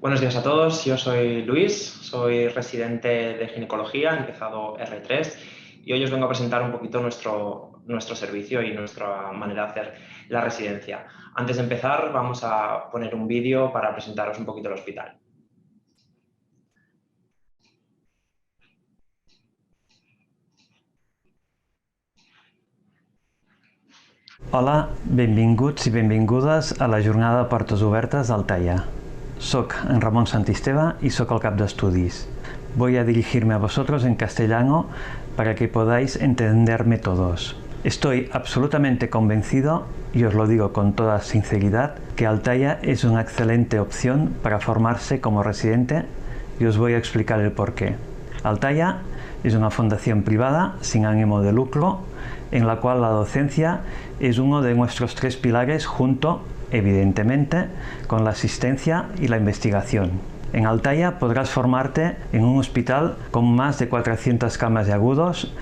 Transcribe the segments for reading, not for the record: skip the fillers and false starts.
Buenos días a todos, yo soy Luis, soy residente de ginecología, he empezado R3 y hoy os vengo a presentar un poquito nuestro servicio y nuestra manera de hacer la residencia. Antes de empezar vamos a poner un vídeo para presentaros un poquito el hospital. Hola, benvinguts i benvingudes a la jornada de portes obertes d'Altaia. Soc en Ramon Santisteve y soc el cap d'estudis. Voy a dirigirme a vosotros en castellano para que podáis entenderme todos. Estoy absolutamente convencido, y os lo digo con toda sinceridad, que Altaia es una excelente opción para formarse como residente y os voy a explicar el porqué. Altaia es una fundación privada sin ánimo de lucro en la cual la docencia es uno de nuestros 3 pilares junto, evidentemente, con la asistencia y la investigación. En Altaia podrás formarte en un hospital con más de 400 camas de agudos,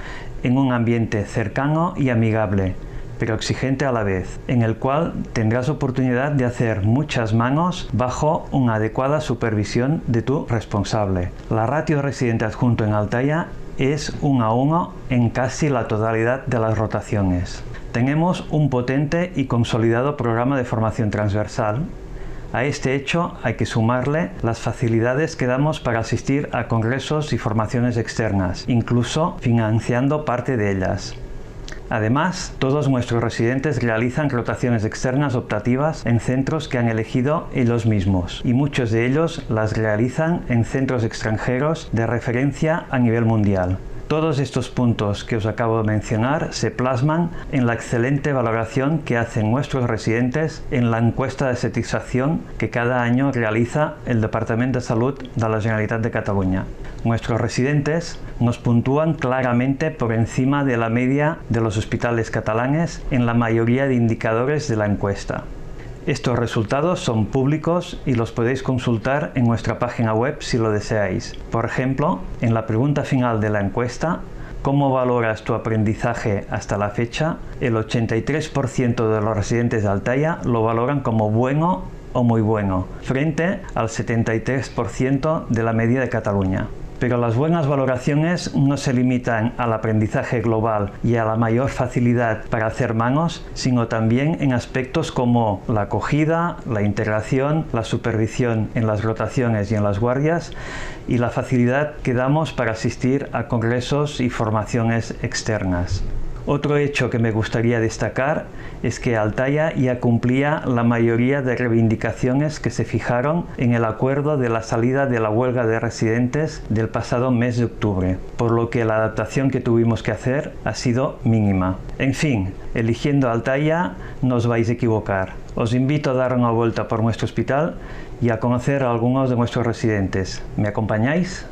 en un ambiente cercano y amigable, pero exigente a la vez, en el cual tendrás oportunidad de hacer muchas manos bajo una adecuada supervisión de tu responsable. La ratio residente adjunto en Altaia es 1:1 en casi la totalidad de las rotaciones. Tenemos un potente y consolidado programa de formación transversal. A este hecho hay que sumarle las facilidades que damos para asistir a congresos y formaciones externas, incluso financiando parte de ellas. Además, todos nuestros residentes realizan rotaciones externas optativas en centros que han elegido ellos mismos, y muchos de ellos las realizan en centros extranjeros de referencia a nivel mundial. Todos estos puntos que os acabo de mencionar se plasman en la excelente valoración que hacen nuestros residentes en la encuesta de satisfacción que cada año realiza el Departamento de Salud de la Generalitat de Cataluña. Nuestros residentes nos puntúan claramente por encima de la media de los hospitales catalanes en la mayoría de indicadores de la encuesta. Estos resultados son públicos y los podéis consultar en nuestra página web si lo deseáis. Por ejemplo, en la pregunta final de la encuesta, ¿cómo valoras tu aprendizaje hasta la fecha? El 83% de los residentes de Altaia lo valoran como bueno o muy bueno, frente al 73% de la media de Cataluña. Pero las buenas valoraciones no se limitan al aprendizaje global y a la mayor facilidad para hacer manos, sino también en aspectos como la acogida, la integración, la supervisión en las rotaciones y en las guardias y la facilidad que damos para asistir a congresos y formaciones externas. Otro hecho que me gustaría destacar es que Altaia ya cumplía la mayoría de reivindicaciones que se fijaron en el acuerdo de la salida de la huelga de residentes del pasado mes de octubre, por lo que la adaptación que tuvimos que hacer ha sido mínima. En fin, eligiendo Altaia no os vais a equivocar. Os invito a dar una vuelta por nuestro hospital y a conocer a algunos de nuestros residentes. ¿Me acompañáis?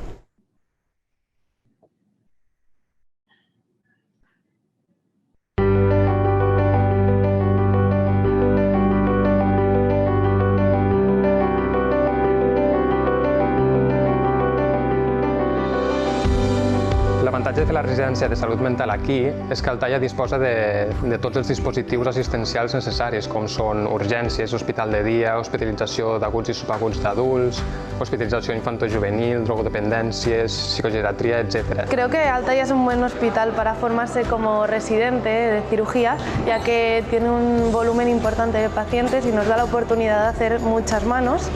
L'avantatge de fer la residència de salut mental aquí és que Altaia disposa de tots els dispositius assistencials necessaris, com són urgències, hospital de dia, hospitalització d'aguts i subaguts d'adults, hospitalització infantojuvenil, drogodependències, psicogeriatría, etc. Creo que Altaia es un buen hospital para formarse como residente de cirugía, ya que tiene un volumen importante de pacientes y nos da la oportunidad de hacer muchas manos.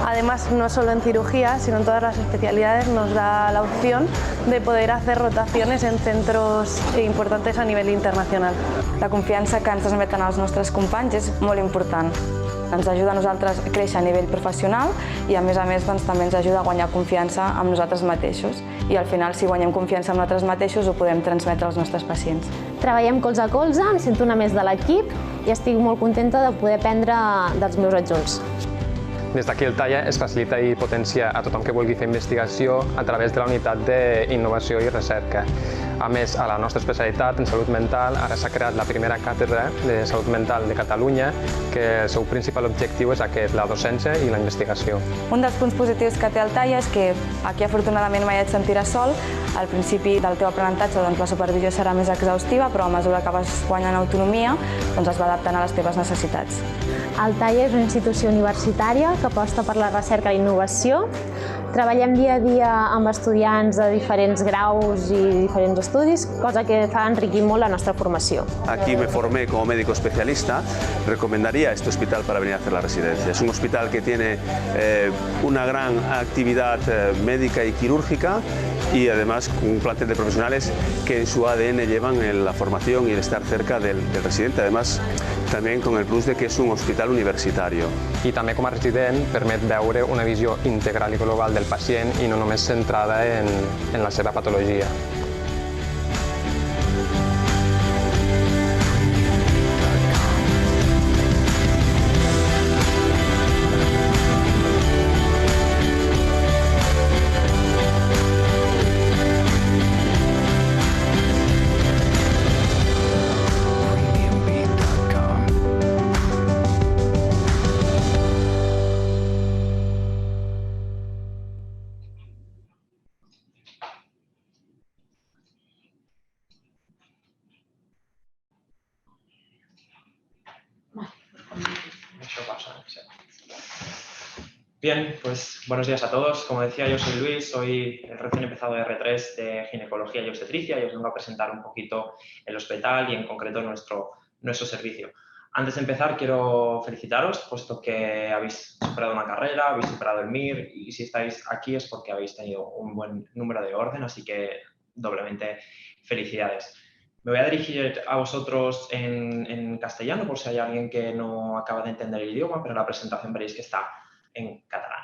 Además, no solo en cirugía, sino en todas las especialidades nos da la opción de poder hacer rotaciones en centros importantes a nivell internacional. La confiança que ens transmeten els nostres companys és molt important. Ens ajuda a nosaltres a créixer a nivell professional i a més doncs, també ens ajuda a guanyar confiança amb nosaltres mateixos. I al final, si guanyem confiança amb nosaltres mateixos, ho podem transmetre als nostres pacients. Treballem colze a colze, em sento una més de l'equip i estic molt contenta de poder aprendre dels meus adjunts. Des d'aquí Altaia es facilita i potencia a tothom que vulgui fer investigació a través de la unitat d'innovació i recerca. A més, a la nostra especialitat en salut mental ara s'ha creat la primera càtedra de salut mental de Catalunya, que el seu principal objectiu és aquest, la docència i la investigació. Un dels punts positius que té Altaia és que aquí afortunadament mai et sentiràs sol. Al principi del teu aprenentatge la supervisió serà més exhaustiva, però a mesura que vas guanyant autonomia es va adaptant a les teves necessitats. El TAIA és una institució universitària que aposta per la recerca i innovació. Treballem dia a dia amb estudiants de diferents graus i diferents estudis, cosa que fa enriquir molt la nostra formació. Aquí me formé como médico especialista. Recomendaría este hospital para venir a hacer la residencia. Es un hospital que tiene una gran actividad médica y quirúrgica y además un plantel de profesionales que en su ADN llevan la formación y el estar cerca del residente. Además, también con el plus de que es un hospital universitario. I també com a resident permet veure una visió integral i global del pacient i no només centrada en la seva patologia. Bien, pues buenos días a todos. Como decía, yo soy Luis, soy el recién empezado de R3 de Ginecología y Obstetricia y os vengo a presentar un poquito el hospital y en concreto nuestro servicio. Antes de empezar, quiero felicitaros, puesto que habéis superado una carrera, habéis superado el MIR y si estáis aquí es porque habéis tenido un buen número de orden, así que doblemente felicidades. Me voy a dirigir a vosotros en castellano por si hay alguien que no acaba de entender el idioma, pero la presentación veréis que está en catalán.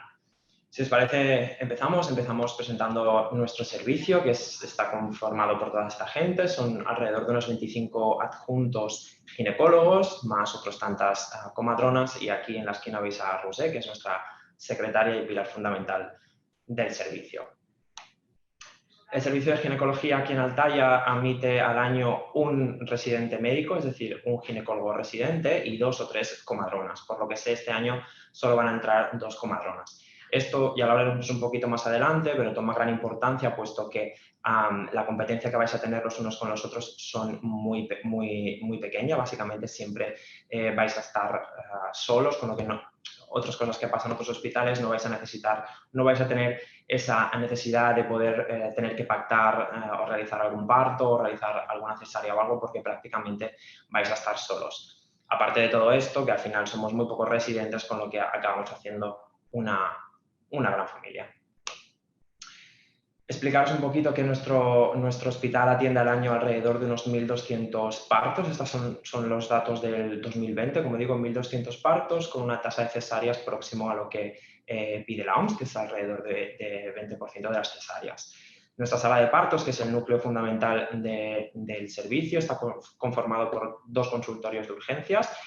Si os parece, empezamos presentando nuestro servicio, que está conformado por toda esta gente. Son alrededor de unos 25 adjuntos ginecólogos, más otras tantas comadronas, y aquí en la esquina veis a Rosé, que es nuestra secretaria y pilar fundamental del servicio. El servicio de ginecología aquí en Altaya admite al año un residente médico, es decir, un ginecólogo residente y 2 o 3 comadronas. Por lo que sé, este año solo van a entrar 2 comadronas. Esto ya lo hablaremos un poquito más adelante, pero toma gran importancia puesto que la competencia que vais a tener los unos con los otros son muy pequeña. Básicamente siempre vais a estar solos, con lo que otras cosas que pasan en otros hospitales no vais a tener esa necesidad de poder tener que pactar o realizar algún parto o realizar alguna cesárea o algo porque prácticamente vais a estar solos. Aparte de todo esto, que al final somos muy pocos residentes, con lo que acabamos haciendo una gran familia. Explicaros un poquito que nuestro hospital atiende al año alrededor de unos 1.200 partos. Estos son los datos del 2020, como digo, 1.200 partos con una tasa de cesáreas próximo a lo que pide la OMS, que es alrededor de 20% de las cesáreas. Nuestra sala de partos, que es el núcleo fundamental del servicio, está conformado por 2 consultorios de urgencias,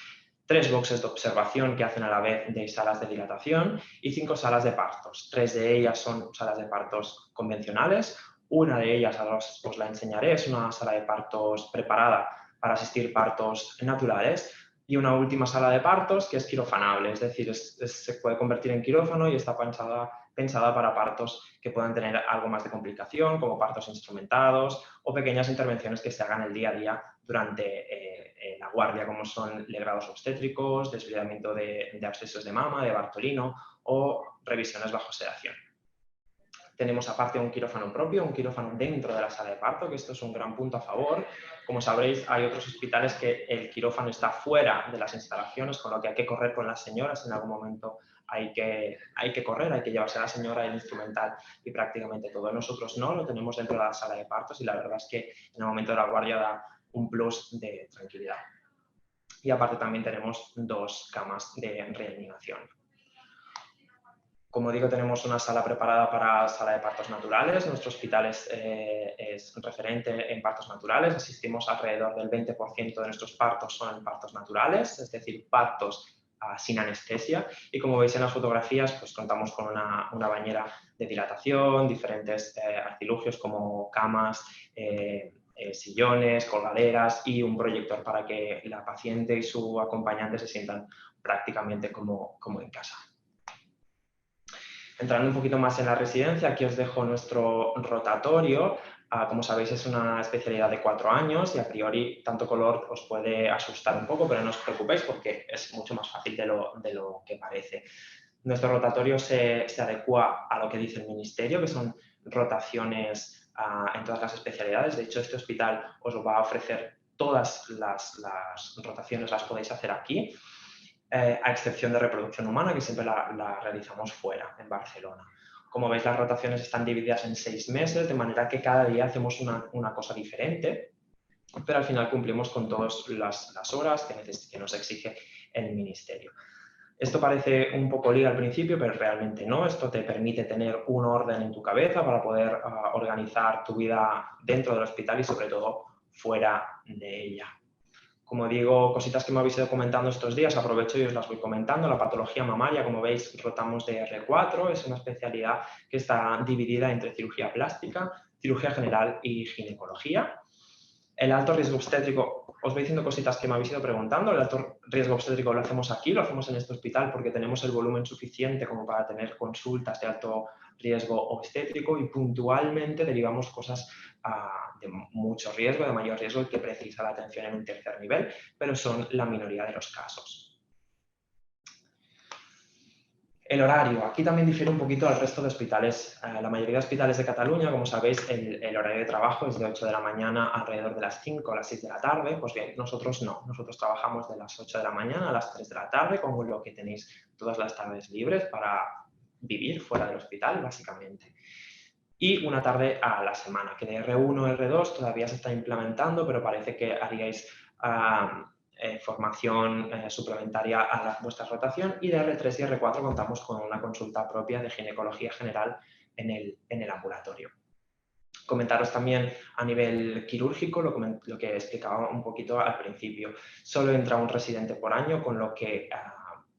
3 boxes de observación que hacen a la vez de salas de dilatación y 5 salas de partos. 3 de ellas son salas de partos convencionales, una de ellas, ahora os la enseñaré, es una sala de partos preparada para asistir partos naturales y una última sala de partos que es quirofanable, es decir, se puede convertir en quirófano y está pensada para partos que puedan tener algo más de complicación, como partos instrumentados o pequeñas intervenciones que se hagan el día a día durante la guardia, como son legrados obstétricos, desbridamiento de abscesos de mama, de Bartolino o revisiones bajo sedación. Tenemos aparte un quirófano propio, un quirófano dentro de la sala de parto, que esto es un gran punto a favor. Como sabréis, hay otros hospitales que el quirófano está fuera de las instalaciones, con lo que hay que correr con las señoras en algún momento. Hay que correr, hay que llevarse a la señora el instrumental y prácticamente todo. Nosotros no, lo tenemos dentro de la sala de partos y la verdad es que en el momento de la guardia da un plus de tranquilidad. Y aparte también tenemos 2 camas de reanimación. Como digo, tenemos una sala preparada para sala de partos naturales. Nuestro hospital es referente en partos naturales. Asistimos alrededor del 20% de nuestros partos son en partos naturales, es decir, partos sin anestesia. Y como veis en las fotografías, pues contamos con una bañera de dilatación, diferentes artilugios como camas, sillones, colgaderas y un proyector para que la paciente y su acompañante se sientan prácticamente como en casa. Entrando un poquito más en la residencia, aquí os dejo nuestro rotatorio. Como sabéis, es una especialidad de 4 años y a priori tanto color os puede asustar un poco, pero no os preocupéis porque es mucho más fácil de lo que parece. Nuestro rotatorio se adecua a lo que dice el Ministerio, que son rotaciones en todas las especialidades. De hecho, este hospital os va a ofrecer todas las rotaciones, las podéis hacer aquí, a excepción de reproducción humana, que siempre la realizamos fuera, en Barcelona. Como veis, las rotaciones están divididas en 6 meses, de manera que cada día hacemos una cosa diferente, pero al final cumplimos con todas las horas que nos exige el Ministerio. Esto parece un poco lío al principio, pero realmente no. Esto te permite tener un orden en tu cabeza para poder organizar tu vida dentro del hospital y sobre todo fuera de ella. Como digo, cositas que me habéis ido comentando estos días, aprovecho y os las voy comentando. La patología mamaria, como veis, rotamos de R4, es una especialidad que está dividida entre cirugía plástica, cirugía general y ginecología. El alto riesgo obstétrico, os voy diciendo cositas que me habéis ido preguntando. El alto riesgo obstétrico lo hacemos aquí, lo hacemos en este hospital porque tenemos el volumen suficiente como para tener consultas de alto riesgo obstétrico y puntualmente derivamos cosas de mucho riesgo, de mayor riesgo y que precisa la atención en un tercer nivel, pero son la minoría de los casos. El horario, aquí también difiere un poquito al resto de hospitales. La mayoría de hospitales de Cataluña, como sabéis, el horario de trabajo es de 8 de la mañana alrededor de las 5 o las 6 de la tarde. Pues bien, nosotros no. Nosotros trabajamos de las 8 de la mañana a las 3 de la tarde, con lo que tenéis todas las tardes libres para vivir fuera del hospital, básicamente. Y una tarde a la semana, que de R1 a R2 todavía se está implementando, pero parece que haríais formación suplementaria a vuestra rotación, y de R3 y R4 contamos con una consulta propia de ginecología general en el ambulatorio. Comentaros también a nivel quirúrgico lo que explicaba un poquito al principio. Solo entra un residente por año, con lo que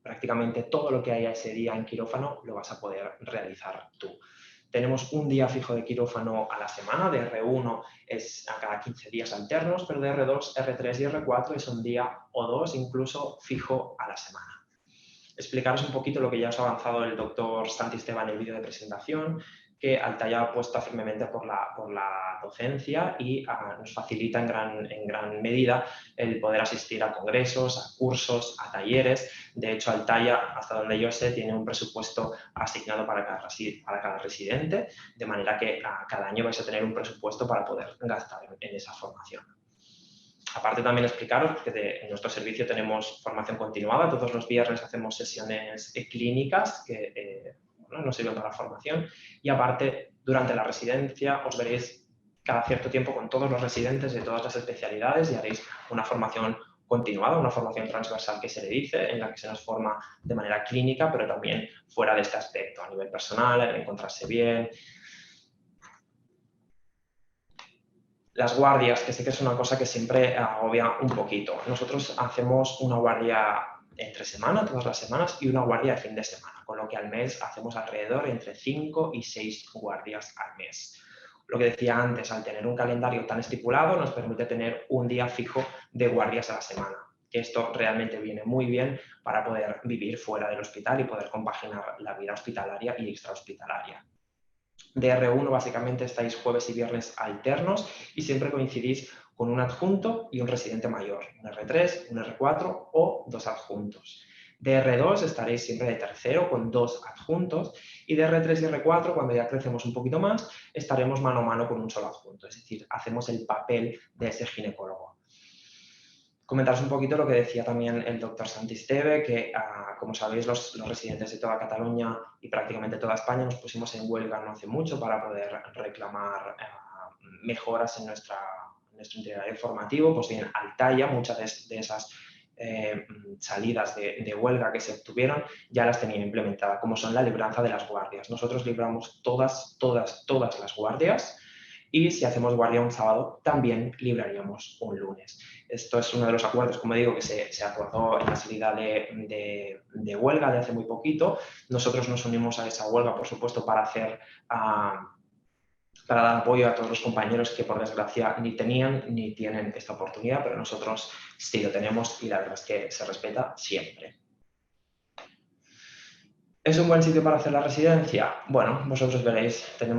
prácticamente todo lo que haya ese día en quirófano lo vas a poder realizar tú. Tenemos un día fijo de quirófano a la semana, de R1 es a cada 15 días alternos, pero de R2, R3 y R4 es un día o dos incluso fijo a la semana. Explicaros un poquito lo que ya os ha avanzado el doctor Santisteban en el vídeo de presentación, que Altaya apuesta firmemente por la docencia y nos facilita en gran medida el poder asistir a congresos, a cursos, a talleres. De hecho, Altaya, hasta donde yo sé, tiene un presupuesto asignado para cada residente, de manera que cada año vais a tener un presupuesto para poder gastar en esa formación. Aparte, también explicaros que en nuestro servicio tenemos formación continuada. Todos los viernes hacemos sesiones clínicas que nos sirven para formación, y aparte durante la residencia os veréis cada cierto tiempo con todos los residentes de todas las especialidades y haréis una formación continuada, una formación transversal que se le dice, en la que se nos forma de manera clínica, pero también fuera de este aspecto, a nivel personal, en encontrarse bien. Las guardias, que sé que es una cosa que siempre agobia un poquito. Nosotros hacemos una guardia entre semana, todas las semanas, y una guardia de fin de semana, con lo que al mes hacemos alrededor entre 5 y 6 guardias al mes. Lo que decía antes, al tener un calendario tan estipulado, nos permite tener un día fijo de guardias a la semana. Que esto realmente viene muy bien para poder vivir fuera del hospital y poder compaginar la vida hospitalaria y extrahospitalaria. De R1 básicamente estáis jueves y viernes alternos y siempre coincidís con un adjunto y un residente mayor, un R3, un R4 o 2 adjuntos. De R2 estaréis siempre de tercero con 2 adjuntos, y de R3 y R4, cuando ya crecemos un poquito más, estaremos mano a mano con un solo adjunto, es decir, hacemos el papel de ese ginecólogo. Comentaros un poquito lo que decía también el doctor Santisteve, que como sabéis los residentes de toda Cataluña y prácticamente toda España nos pusimos en huelga no hace mucho para poder reclamar mejoras en nuestro itinerario formativo. Pues bien, Altaya, muchas de esas salidas de huelga que se obtuvieron ya las tenía implementadas, como son la libranza de las guardias. Nosotros libramos todas las guardias, y si hacemos guardia un sábado, también libraríamos un lunes. Esto es uno de los acuerdos, como digo, que se acordó en la salida de huelga de hace muy poquito. Nosotros nos unimos a esa huelga, por supuesto, para dar apoyo a todos los compañeros que, por desgracia, ni tenían ni tienen esta oportunidad, pero nosotros sí lo tenemos y la verdad es que se respeta siempre. ¿Es un buen sitio para hacer la residencia? Bueno, vosotros veréis,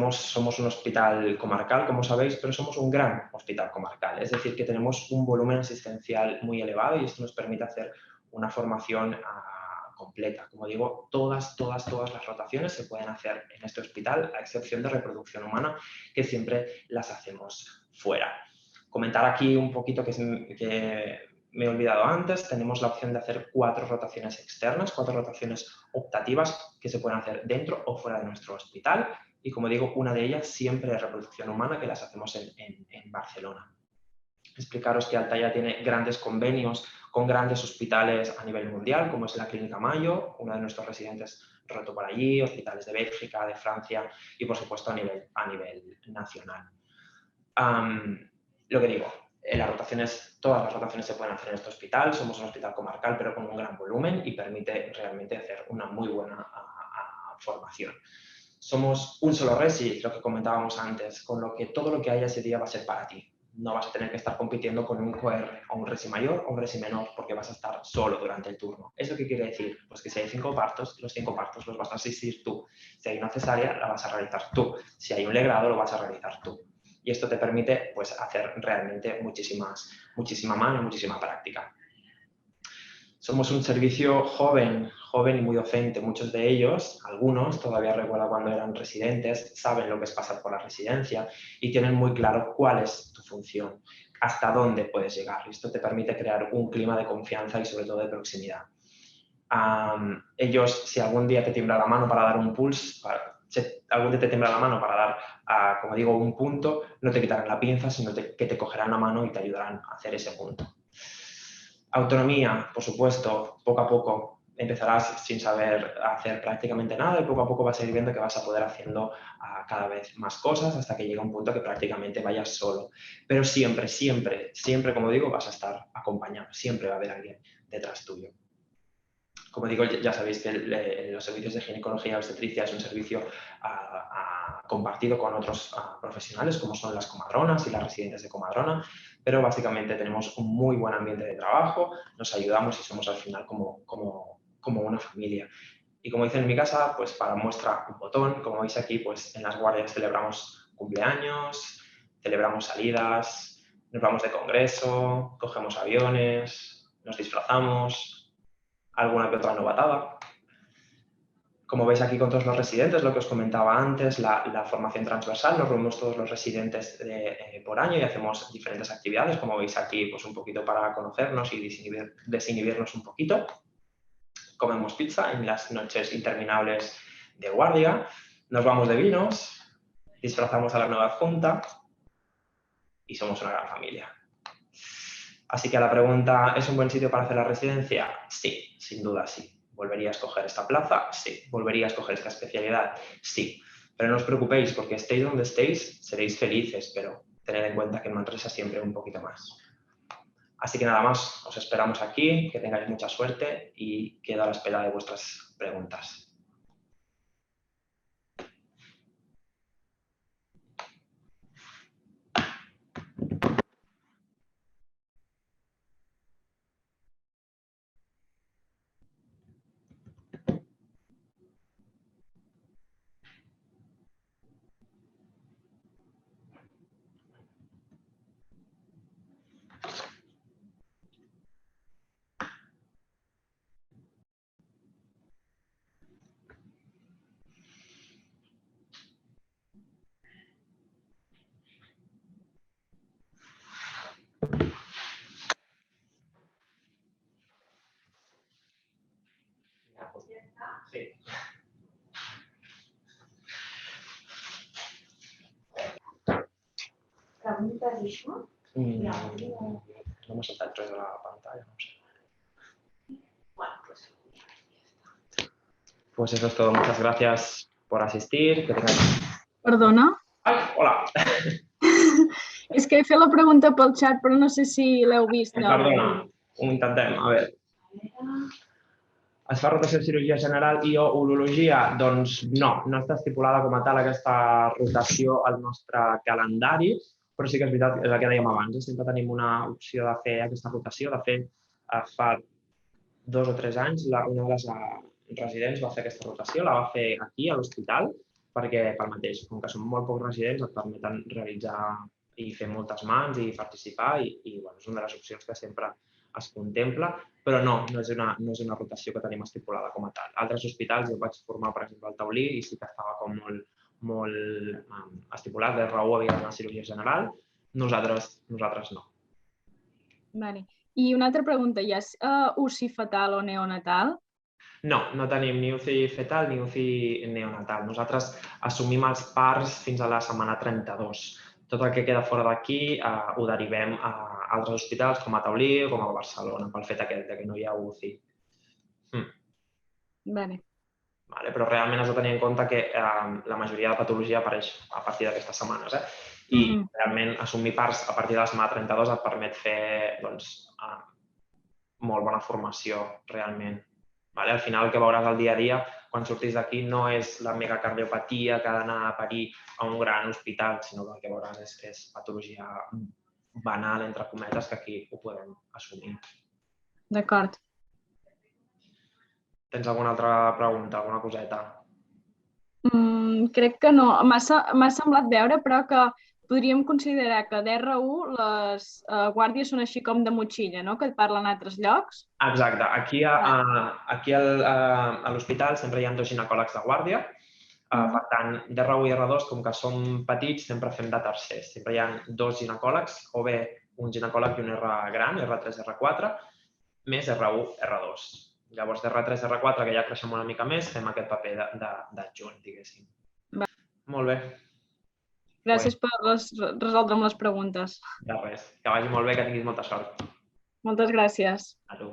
somos un hospital comarcal, como sabéis, pero somos un gran hospital comarcal. Es decir, que tenemos un volumen asistencial muy elevado y esto nos permite hacer una formación completa. Como digo, todas las rotaciones se pueden hacer en este hospital, a excepción de reproducción humana, que siempre las hacemos fuera. Comentar aquí un poquito que me he olvidado antes, tenemos la opción de hacer 4 rotaciones externas, 4 rotaciones optativas que se pueden hacer dentro o fuera de nuestro hospital y, como digo, una de ellas siempre de reproducción humana, que las hacemos en Barcelona. Explicaros que Altaya tiene grandes convenios con grandes hospitales a nivel mundial, como es la Clínica Mayo, uno de nuestros residentes rotó por allí, hospitales de Bélgica, de Francia y, por supuesto, a nivel nacional. Lo que digo, todas las rotaciones se pueden hacer en este hospital. Somos un hospital comarcal, pero con un gran volumen y permite realmente hacer una muy buena formación. Somos un solo resi, lo que comentábamos antes, con lo que todo lo que haya ese día va a ser para ti. No vas a tener que estar compitiendo con un QR o un resi mayor o un resi menor porque vas a estar solo durante el turno. ¿Eso qué quiere decir? Pues que si hay 5 partos, los 5 partos los vas a asistir tú. Si hay una cesárea, la vas a realizar tú. Si hay un legrado, lo vas a realizar tú. Y esto te permite pues, hacer realmente muchísima mano y muchísima práctica. Somos un servicio joven y muy docente. Muchos de ellos, algunos, todavía recuerdo cuando eran residentes, saben lo que es pasar por la residencia y tienen muy claro cuál es tu función, hasta dónde puedes llegar. Esto te permite crear un clima de confianza y sobre todo de proximidad. Ellos, si algún día te tiembla la mano para dar un pulso, algún día te tiembla la mano para dar, como digo, un punto, no te quitarán la pinza, sino que te cogerán la mano y te ayudarán a hacer ese punto. Autonomía, por supuesto, poco a poco empezarás sin saber hacer prácticamente nada y poco a poco vas a ir viendo que vas a poder haciendo cada vez más cosas hasta que llega un punto que prácticamente vayas solo. Pero siempre, como digo, vas a estar acompañado, siempre va a haber alguien detrás tuyo. Como digo, ya sabéis que los servicios de ginecología y obstetricia es un servicio compartido con otros profesionales, como son las comadronas y las residentes de comadrona, pero básicamente tenemos un muy buen ambiente de trabajo, nos ayudamos y somos al final como una familia. Y como dicen en mi casa, pues para muestra un botón, como veis aquí, pues en las guardias celebramos cumpleaños, celebramos salidas, nos vamos de congreso, cogemos aviones, nos disfrazamos, alguna que otra novatada. Como veis aquí con todos los residentes, lo que os comentaba antes, la formación transversal, nos reunimos todos los residentes por año y hacemos diferentes actividades, como veis aquí, pues un poquito para conocernos y desinhibirnos un poquito. Comemos pizza en las noches interminables de guardia, nos vamos de vinos, disfrazamos a la nueva adjunta y somos una gran familia. Así que a la pregunta, ¿es un buen sitio para hacer la residencia? Sí, sin duda sí. ¿Volvería a escoger esta plaza? Sí. ¿Volvería a escoger esta especialidad? Sí. Pero no os preocupéis, porque estéis donde estéis, seréis felices, pero tened en cuenta que en Manresa siempre un poquito más. Así que nada más, os esperamos aquí, que tengáis mucha suerte y quedo a la espera de vuestras preguntas. Sí. ¿Preguntas això? No me salta el 3 de la pantalla, no sé. Bueno, Pues eso es todo. Muchas gracias por asistir. Que tengáis... Perdona? Ai, hola! És que he fet la pregunta pel xat, però no sé si l'heu vist. Perdona, ho intentem. A veure. Es fa rotació de cirurgia general i o urologia? Doncs no està estipulada com a tal aquesta rotació al nostre calendari, però sí que és veritat, és el que dèiem abans, sempre tenim una opció de fer aquesta rotació. De fet, fa 2 o 3 anys, una de les residents va fer aquesta rotació, la va fer aquí a l'hospital, perquè pel mateix, com que són molt pocs residents, et permeten realitzar i fer moltes mans i participar i és una de les opcions que sempre es contempla, però no és una rotació que tenim estipulada com a tal. Altres hospitals, jo vaig formar, per exemple, al Taulí i sí que estava com molt estipulat, l'RU havia d'anar a cirurgia general, nosaltres no. Vale. I una altra pregunta, hi ha UCI fetal o neonatal? No tenim ni UCI fetal ni UCI neonatal. Nosaltres assumim els parts fins a la setmana 32. Tot el que queda fora d'aquí ho derivem a altres hospitals com a Taulí o com a Barcelona, pel fet aquest que no hi ha UCI. Vale. Però realment has de tenir en compte que la majoria de patologia apareix a partir d'aquestes setmanes. I realment assumir parts a partir de la setmana 32 et permet fer molt bona formació, realment. Al final el que veuràs al dia a dia, quan surtis d'aquí, no és la megacardiopatia que ha d'anar a parir a un gran hospital, sinó que el que veuràs és patologia banal, entre cometes, que aquí ho podem assumir. D'acord. Tens alguna altra pregunta, alguna coseta? Crec que no. M'ha semblat veure, però que podríem considerar que d'RU les guàrdies són així com de motxilla, no? Que et parlen a altres llocs. Exacte. Aquí a l'hospital sempre hi ha 2 ginecòlegs de guàrdia. Per tant, d'RU i R2, com que som petits, sempre fem de tercers. Sempre hi ha 2 ginecòlegs, o bé un ginecòleg i un R gran, R3, R4, més RU, R2. Llavors, d'R3, R4, que ja creixem una mica més, fem aquest paper d'adjunt, diguéssim. Molt bé. Gràcies per resoldre'm les preguntes. De res. Que vagi molt bé, que tinguis molta sort. Moltes gràcies. A tu.